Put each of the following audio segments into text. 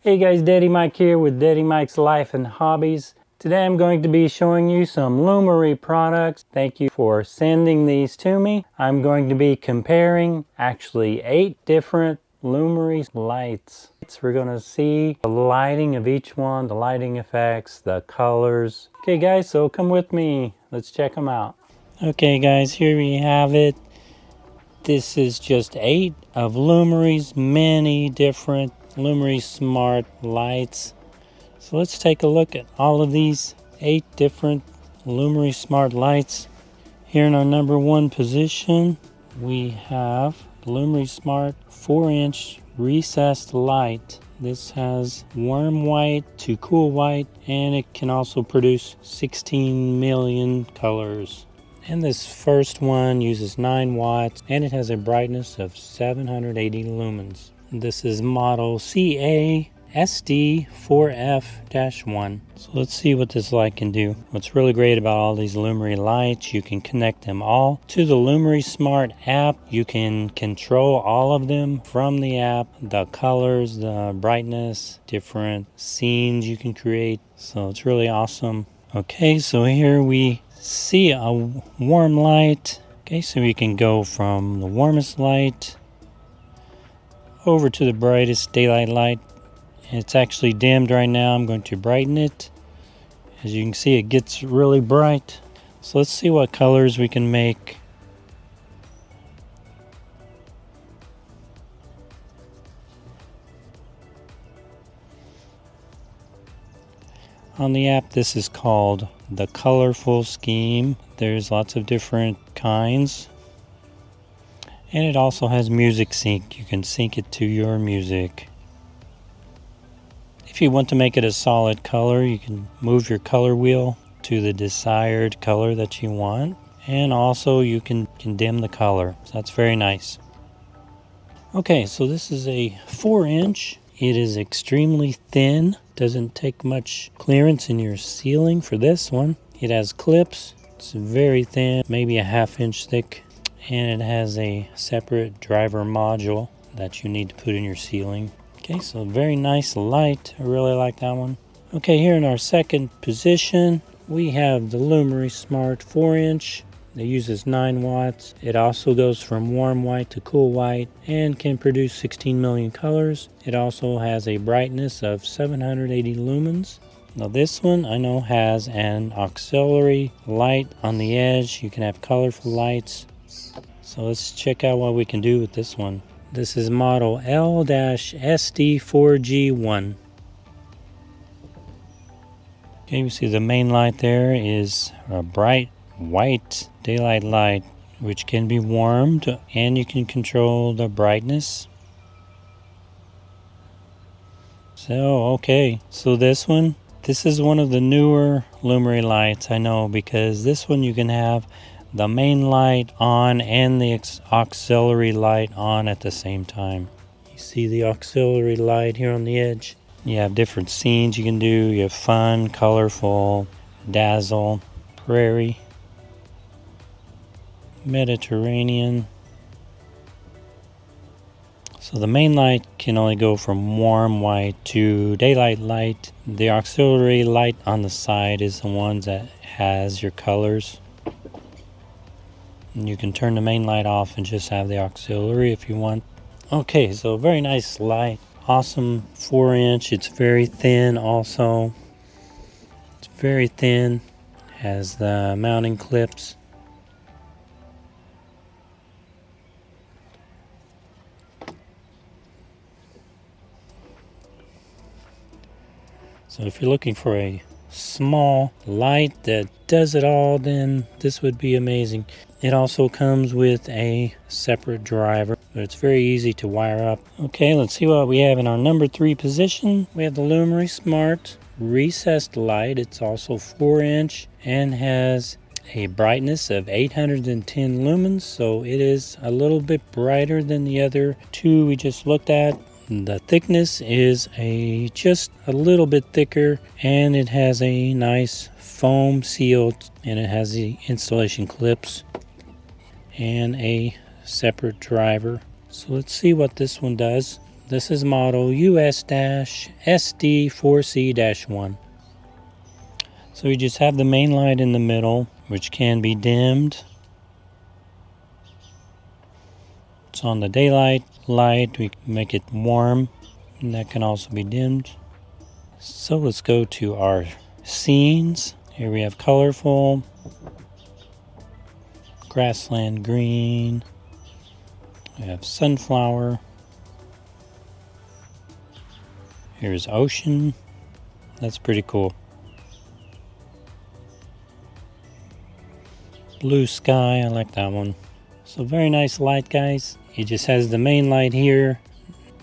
Hey guys, Daddy Mike here with Daddy Mike's Life and Hobbies. Today I'm going to be showing you some Lumary products. Thank you for sending these to me. I'm going to be comparing actually 8 different Lumary lights. We're going to see the lighting of each one, the lighting effects, the colors. Okay guys, so come with me. Let's check them out. Okay guys, here we have it. This is just 8 of Lumary's many different Lumary smart lights. So let's take a look at all of these 8 different Lumary smart lights. Here in our number 1 position, we have the Lumary Smart 4-inch recessed light. This has warm white to cool white, and it can also produce 16 million colors. And this first one uses 9 watts, and it has a brightness of 780 lumens. This is model CA-SD4F-1. So let's see what this light can do. What's really great about all these Lumary lights, you can connect them all to the Lumary Smart app. You can control all of them from the app, the colors, the brightness, different scenes you can create. So it's really awesome. Okay, so here we see a warm light. Okay, so we can go from the warmest light over to the brightest daylight light. It's actually dimmed right now. I'm going to brighten it. As you can see, it gets really bright. So let's see what colors we can make. On the app, this is called the Colorful Scheme. There's lots of different kinds. And it also has music sync. You can sync it to your music. If you want to make it a solid color, you can move your color wheel to the desired color that you want. And also you can dim the color. So that's very nice. Okay, so this is a 4-inch. It is extremely thin. Doesn't take much clearance in your ceiling for this one. It has clips. It's very thin, maybe a 1/2 inch thick. And it has a separate driver module that you need to put in your ceiling. Okay, so very nice light. I really like that one. Okay, here in our second position, we have the Lumary Smart 4-inch. It uses 9 watts. It also goes from warm white to cool white and can produce 16 million colors. It also has a brightness of 780 lumens. Now this one I know has an auxiliary light on the edge. You can have colorful lights. So let's check out what we can do with this one. This is model L-SD4G1. Okay, you see the main light there is a bright white daylight light, which can be warmed, and you can control the brightness. So this is one of the newer Lumary lights, I know, because this one you can have the main light on and the auxiliary light on at the same time. You see the auxiliary light here on the edge. You have different scenes you can do. You have fun, colorful, dazzle, prairie, Mediterranean. So the main light can only go from warm white to daylight light. The auxiliary light on the side is the one that has your colors. And you can turn the main light off and just have the auxiliary if you want. Okay, so very nice light. Awesome 4-inch. It's very thin also. It's very thin. Has the mounting clips. So if you're looking for a small light that does it all, then this would be amazing. It also comes with a separate driver, but it's very easy to wire up. Okay, let's see what we have in our number 3 position. We have the Lumary Smart recessed light. It's also 4-inch and has a brightness of 810 lumens, so it is a little bit brighter than the other 2 we just looked at. The thickness is just a little bit thicker, and it has a nice foam seal, and it has the installation clips and a separate driver. So let's see what this one does. This is model US-SD4C-1. So we just have the main light in the middle, which can be dimmed. It's on the daylight light. We can make it warm, and that can also be dimmed. So let's go to our scenes. Here we have colorful, grassland green, we have sunflower, here's ocean. That's pretty cool. Blue sky, I like that one. So very nice light, guys. It just has the main light here,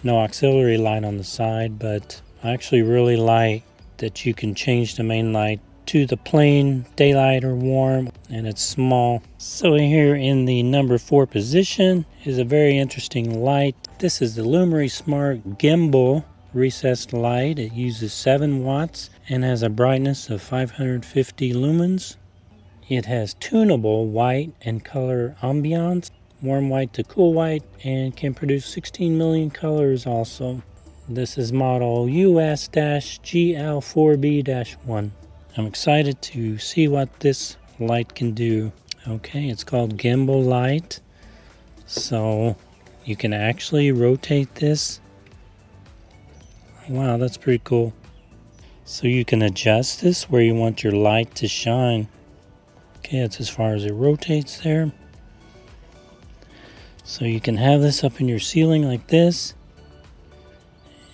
no auxiliary light on the side, but I actually really like that you can change the main light to the plain daylight or warm, and it's small. So here in the number 4 position is a very interesting light. This is the Lumary Smart Gimbal recessed light. It uses 7 watts and has a brightness of 550 lumens. It has tunable white and color ambiance, warm white to cool white, and can produce 16 million colors also. This is model US-GL4B-1. I'm excited to see what this light can do. Okay, it's called gimbal light. So you can actually rotate this. Wow, that's pretty cool. So you can adjust this where you want your light to shine. Okay, that's as far as it rotates there. So you can have this up in your ceiling like this,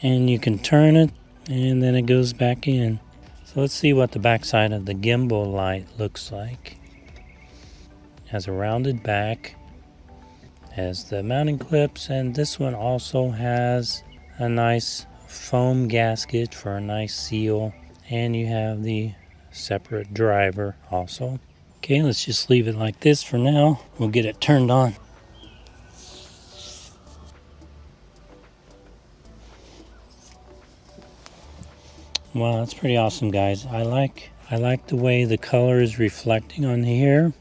and you can turn it, and then it goes back in. So let's see what the backside of the gimbal light looks like. It has a rounded back, has the mounting clips, and this one also has a nice foam gasket for a nice seal, and you have the separate driver also. Okay, let's just leave it like this for now. We'll get it turned on. Wow, that's pretty awesome, guys. I like the way the color is reflecting on here.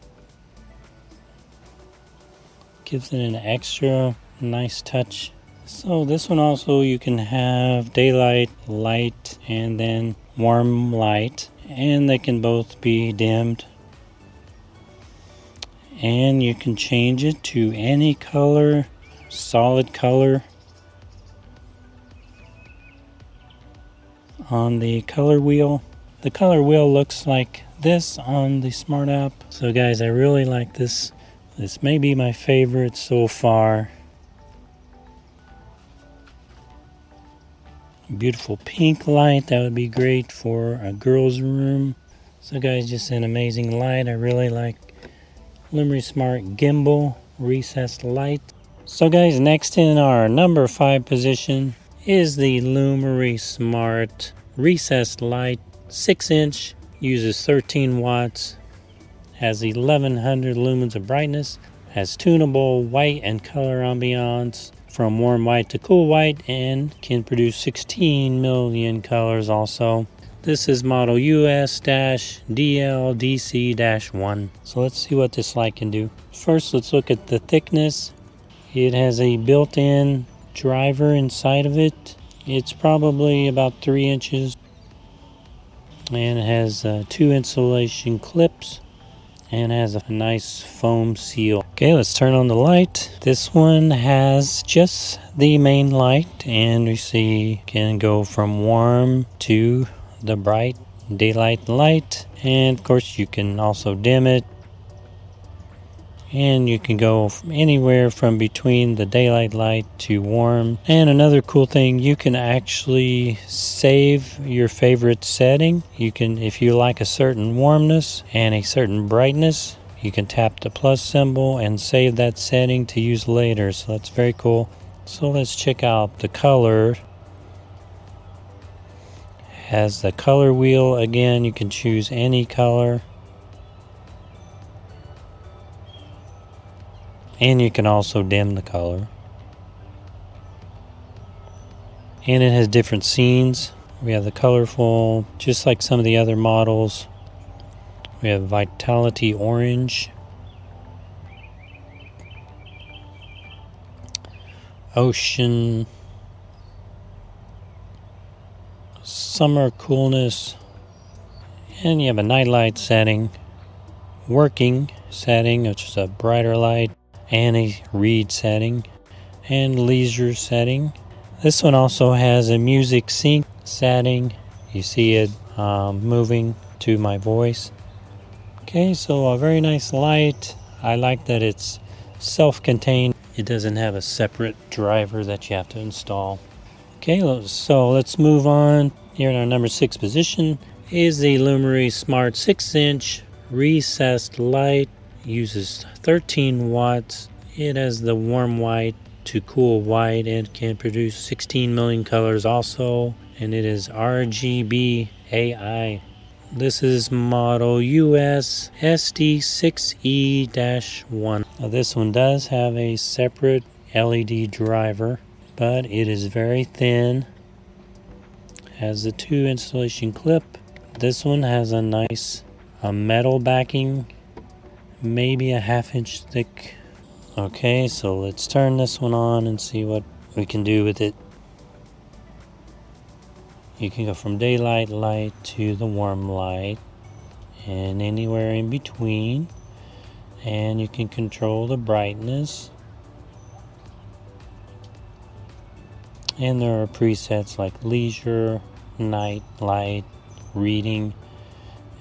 Gives it an extra nice touch. So this one also, you can have daylight, light, and then warm light, and they can both be dimmed. And you can change it to any color, solid color. On the color wheel. The color wheel looks like this on the Smart app. So guys, I really like this. This may be my favorite so far. Beautiful pink light, that would be great for a girl's room. So guys, just an amazing light. I really like Lumary Smart Gimbal recessed light. So guys, next in our number 5 position is the Lumary Smart recessed light, 6-inch, uses 13 watts, has 1100 lumens of brightness, has tunable white and color ambiance from warm white to cool white, and can produce 16 million colors also. This is model US-DLDC-1. So let's see what this light can do. First, let's look at the thickness. It has a built-in driver inside of it. It's probably about 3 inches, and it has 2 insulation clips, and has a nice foam seal. Okay, let's turn on the light. This one has just the main light, and we see can go from warm to the bright daylight light, and of course you can also dim it, and you can go from anywhere from between the daylight light to warm. And another cool thing, you can actually save your favorite setting. You can, if you like a certain warmness and a certain brightness, you can tap the plus symbol and save that setting to use later. So that's very cool. So let's check out the color. Has the color wheel. Again, you can choose any color, and you can also dim the color. And it has different scenes. We have the colorful, just like some of the other models. We have Vitality Orange, Ocean, summer coolness, and you have a nightlight setting, working setting, which is a brighter light, and a read setting, and leisure setting. This one also has a music sync setting. You see it moving to my voice. Okay, so a very nice light. I like that it's self-contained. It doesn't have a separate driver that you have to install. Okay, so let's move on. Here in our number 6 position is the Lumary Smart 6-inch recessed light. Uses 13 watts. It has the warm white to cool white and can produce 16 million colors also. And it is RGB AI. This is model US SD6E-1. Now this one does have a separate LED driver, but it is very thin. Has the 2 installation clip. This one has a nice metal backing, maybe a 1/2 inch thick. Okay, so let's turn this one on and see what we can do with it. You can go from daylight light to the warm light and anywhere in between, and you can control the brightness. And there are presets like leisure, night, light, reading,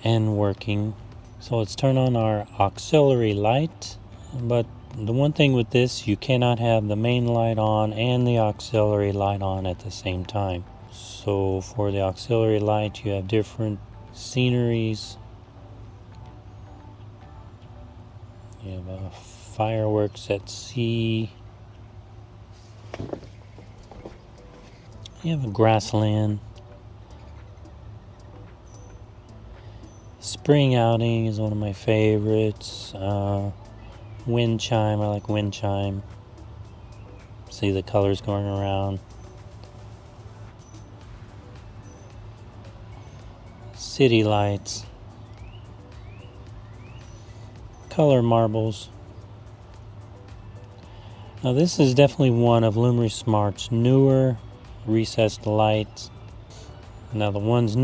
and working. So let's turn on our auxiliary light. But the one thing with this, you cannot have the main light on and the auxiliary light on at the same time. So for the auxiliary light, you have different sceneries. You have fireworks at sea. You have a grassland. Spring outing is one of my favorites. Wind chime, I like wind chime. See the colors going around. City lights. Color marbles. Now this is definitely one of Lumary Smart's newer recessed lights. Now the ones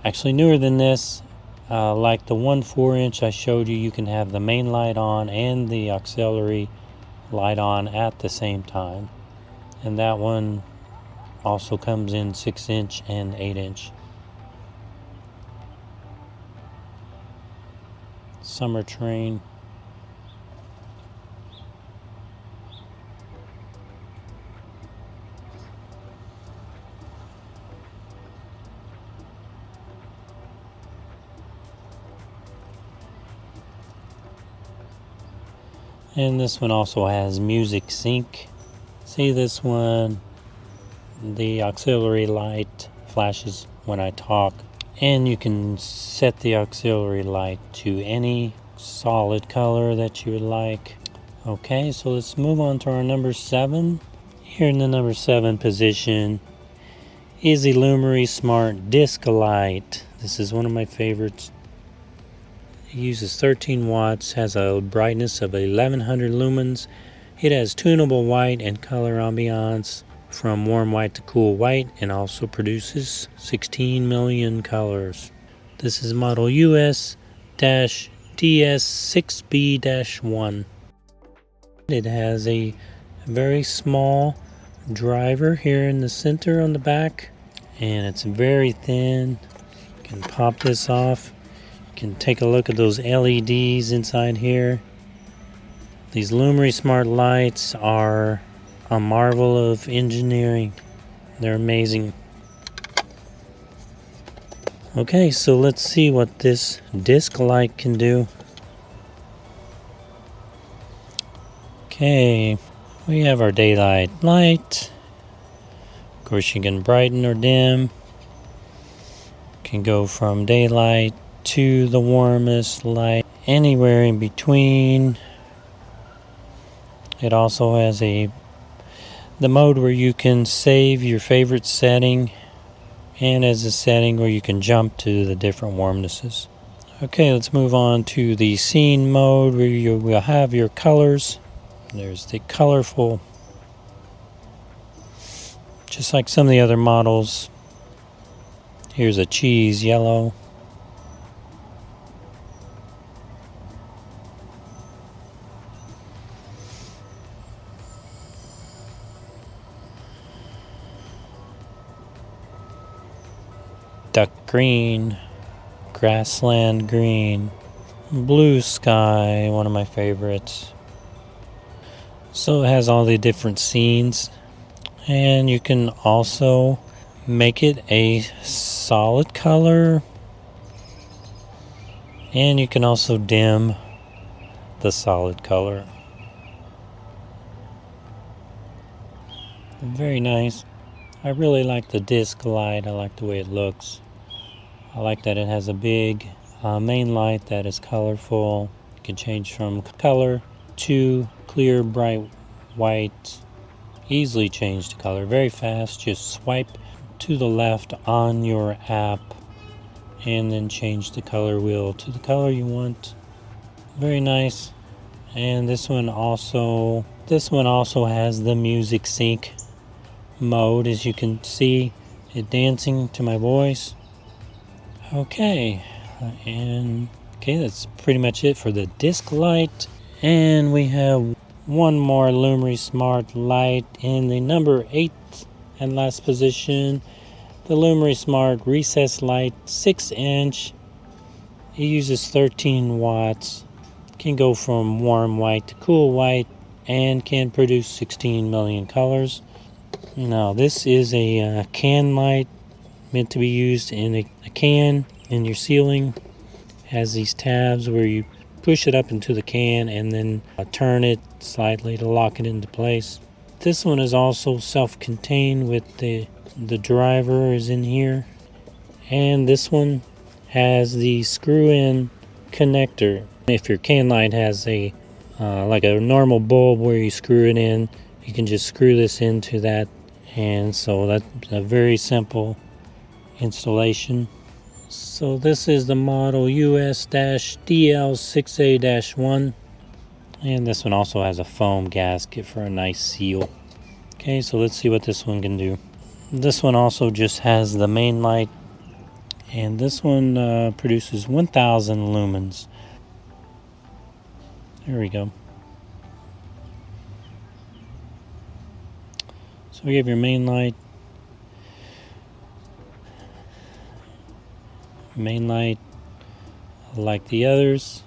actually newer than this, like the 1 4-inch I showed you, you can have the main light on and the auxiliary light on at the same time. And that one also comes in 6-inch and 8-inch. Summer train. And this one also has music sync. See this one, the auxiliary light flashes when I talk. And you can set the auxiliary light to any solid color that you would like. Okay, so let's move on to our number 7. Here in the number 7 position is the Lumary Smart Disc Light. This is one of my favorites. It uses 13 watts, has a brightness of 1100 lumens. It has tunable white and color ambiance from warm white to cool white, and also produces 16 million colors. This is model US-DS6B-1. It has a very small driver here in the center on the back, and it's very thin. You can pop this off. You can take a look at those LEDs inside here. These Lumary Smart lights are a marvel of engineering. They're amazing. Okay, so let's see what this disc light can do. Okay, we have our daylight light. Of course, you can brighten or dim. Can go from daylight to the warmest light, anywhere in between. It also has the mode where you can save your favorite setting, and as a setting where you can jump to the different warmnesses. Okay, let's move on to the scene mode where you will have your colors. There's the colorful, just like some of the other models. Here's a cheese yellow. Duck green. Grassland green. Blue sky, one of my favorites. So it has all the different scenes, and you can also make it a solid color, and you can also dim the solid color. Very nice. I really like the disc light. I like the way it looks. I like that it has a big main light that is colorful. You can change from color to clear, bright white. Easily change the color very fast. Just swipe to the left on your app and then change the color wheel to the color you want. Very nice. And this one also has the music sync mode, as you can see it dancing to my voice. Okay, that's pretty much it for the disc light. And we have one more Lumary Smart light in the number 8 and last position. The Lumary Smart Recess Light 6-inch. It uses 13 watts. Can go from warm white to cool white and can produce 16 million colors. Now this is a can light meant to be used in a can in your ceiling. Has these tabs where you push it up into the can and then turn it slightly to lock it into place. This one is also self-contained with the driver is in here, and this one has the screw-in connector. If your can light has a like a normal bulb where you screw it in, you can just screw this into that, and so that's a very simple installation. So this is the model US-DL6A-1, and this one also has a foam gasket for a nice seal. Okay, so let's see what this one can do. This one also just has the main light, and this one produces 1000 lumens. There we go. So we have your main light. Main light, like the others,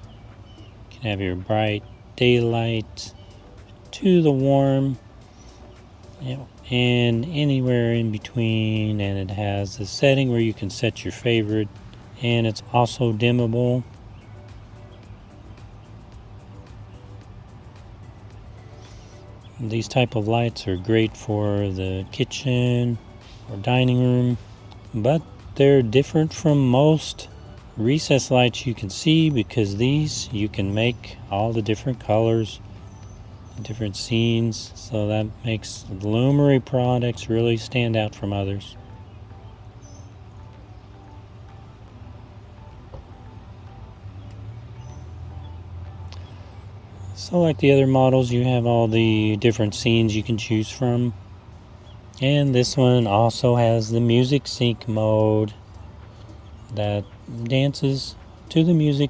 you can have your bright daylight to the warm, and anywhere in between, and it has a setting where you can set your favorite, and it's also dimmable. These type of lights are great for the kitchen or dining room, but they're different from most recess lights you can see, because these you can make all the different colors, different scenes, so that makes the Lumary products really stand out from others. So like the other models, you have all the different scenes you can choose from. And this one also has the music sync mode that dances to the music.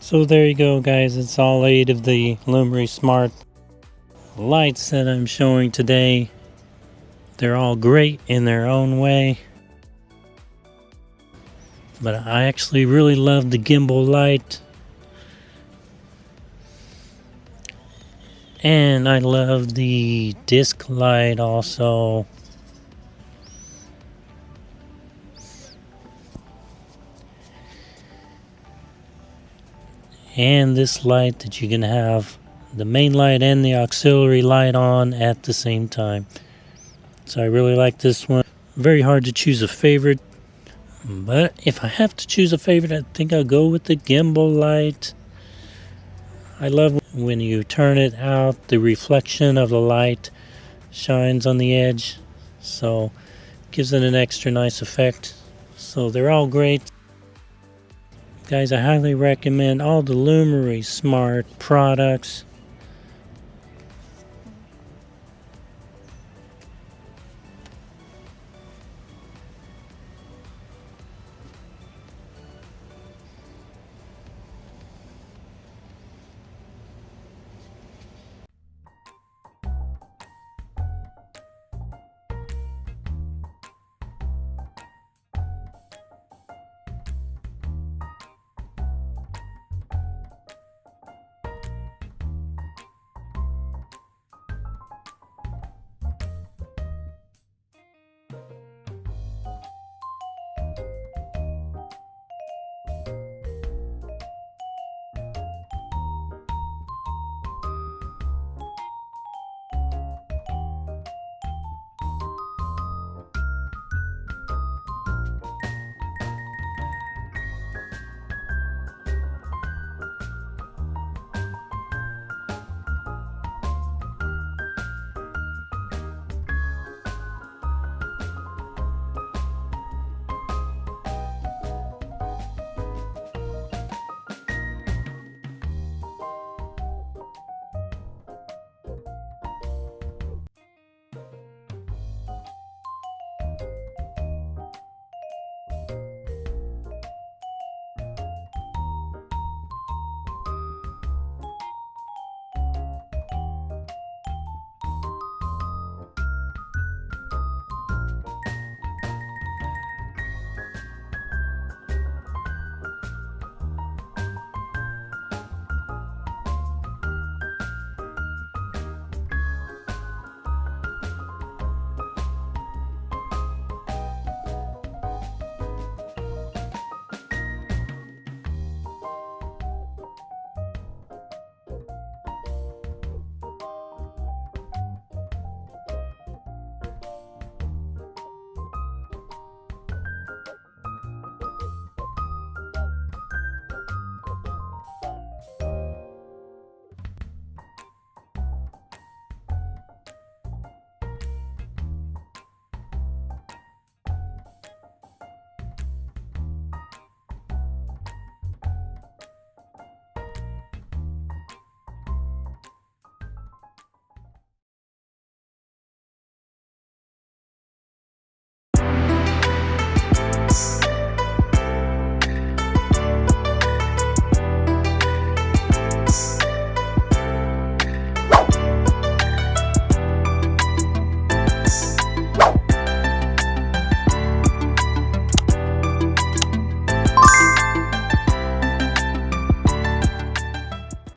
So there you go, guys. It's all 8 of the Lumary Smart lights that I'm showing today. They're all great in their own way, but I actually really love the gimbal light, and I love the disc light also. And this light that you can have the main light and the auxiliary light on at the same time. So I really like this one. Very hard to choose a favorite, but if I have to choose a favorite, I think I'll go with the gimbal light. I love when you turn it out, the reflection of the light shines on the edge, so it gives it an extra nice effect. So they're all great. Guys, I highly recommend all the Lumary Smart products.